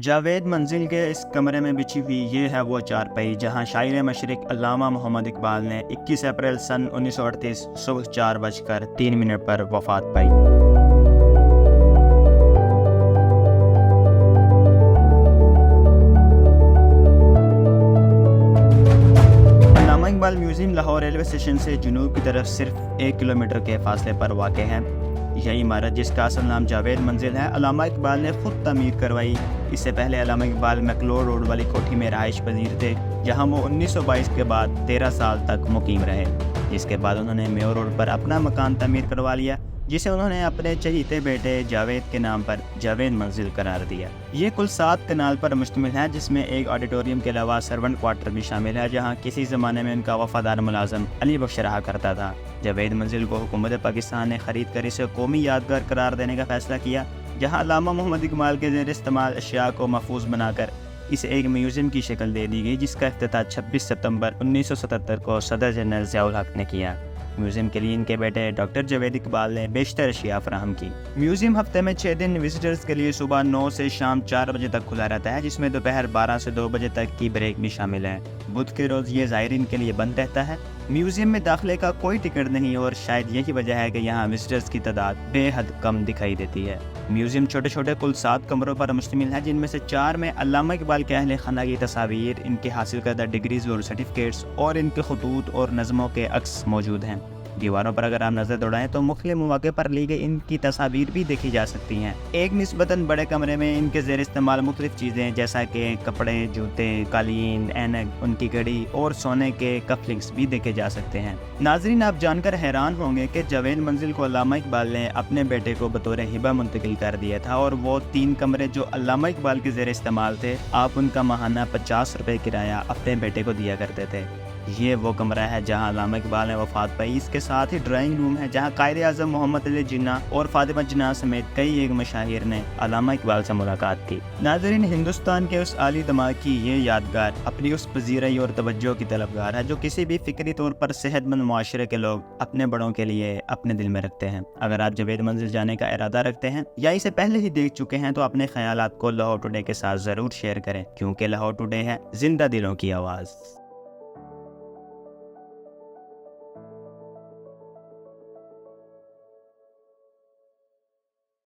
جاوید منزل کے اس کمرے میں بچھی ہوئی یہ ہے وہ چارپائی جہاں شاعر مشرق علامہ محمد اقبال نے 21 اپریل سن 1938 صبح 4:03 پر وفات پائی۔ علامہ Iqbal museum Lahore railway station سے جنوب کی طرف صرف 1 کلومیٹر کے فاصلے پر واقع ہے۔ یہی عمارت جس کا اصل نام جاوید منزل ہے علامہ اقبال نے خود تعمیر کروائی۔ اس سے پہلے علامہ اقبال میکلور روڈ والی کوٹھی میں رہائش پذیر تھے جہاں وہ 1922 کے بعد 13 سال تک مقیم رہے، جس کے بعد انہوں نے میور روڈ پر اپنا مکان تعمیر کروا لیا جسے انہوں نے اپنے چہیتے بیٹے جاوید کے نام پر جاوید منزل قرار دیا۔ یہ کل 7 کنال پر مشتمل ہے جس میں ایک آڈیٹوریم کے علاوہ سرونٹ کوارٹر بھی شامل ہے جہاں کسی زمانے میں ان کا وفادار ملازم علی بخش رہا کرتا تھا۔ جاوید منزل کو حکومت پاکستان نے خرید کر اسے قومی یادگار قرار دینے کا فیصلہ کیا جہاں علامہ محمد اقبال کے زیر استعمال اشیاء کو محفوظ بنا کر اسے ایک میوزیم کی شکل دے دی گئی جس کا افتتاح 26 ستمبر 1977 کو صدر جنرل ضیاء الحق نے کیا۔ میوزیم کے لیے ان کے بیٹے ڈاکٹر جاوید اقبال نے بیشتر اشیاء فراہم کی۔ میوزیم ہفتے میں 6 دن وزٹرز کے لیے صبح 9 سے شام 4 بجے تک کھلا رہتا ہے جس میں دوپہر 12 سے 2 بجے تک کی بریک بھی شامل ہے۔ بدھ کے روز یہ زائرین کے لیے بند رہتا ہے۔ میوزیم میں داخلے کا کوئی ٹکٹ نہیں اور شاید یہی وجہ ہے کہ یہاں وزٹرز کی تعداد بے حد کم دکھائی دیتی ہے۔ میوزیم چھوٹے چھوٹے کل 7 کمروں پر مشتمل ہے جن میں سے 4 میں علامہ اقبال کے اہل خانہ کی تصاویر، ان کے حاصل کردہ ڈگریز اور سرٹیفکیٹس اور ان کے خطوط اور نظموں کے عکس موجود ہیں۔ دیواروں پر اگر آپ نظر دوڑائیں تو مختلف مواقع پر لی گئی ان کی تصاویر بھی دیکھی جا سکتی ہیں۔ ایک نسبتاً بڑے کمرے میں ان کے زیر استعمال مختلف چیزیں جیسا کہ کپڑے، جوتے، قالین، اینک، ان کی گھڑی اور سونے کے کف لنکس بھی دیکھے جا سکتے ہیں۔ ناظرین، آپ جان کر حیران ہوں گے کہ جاوید منزل کو علامہ اقبال نے اپنے بیٹے کو بطور ہبہ منتقل کر دیا تھا اور وہ 3 کمرے جو علامہ اقبال کے زیر استعمال تھے آپ ان کا ماہانہ 50 روپے کرایہ اپنے بیٹے کو دیا کرتے تھے۔ یہ وہ کمرہ ہے جہاں علامہ اقبال نے وفات پائی۔ اس کے ساتھ ہی ڈرائنگ روم ہے جہاں قائد اعظم محمد علی جناح اور فاطمہ جناح سمیت کئی ایک مشاہیر نے علامہ اقبال سے ملاقات کی۔ ناظرین، ہندوستان کے اس عالی دماغ کی یہ یادگار اپنی اس پذیرائی اور توجہ کی طلبگار ہے جو کسی بھی فکری طور پر صحت مند معاشرے کے لوگ اپنے بڑوں کے لیے اپنے دل میں رکھتے ہیں۔ اگر آپ جاوید منزل جانے کا ارادہ رکھتے ہیں یا اسے پہلے ہی دیکھ چکے ہیں تو اپنے خیالات کو لاہور ٹوڈے کے ساتھ ضرور شیئر کریں کیونکہ لاہور ٹوڈے ہے زندہ دلوں کی آواز۔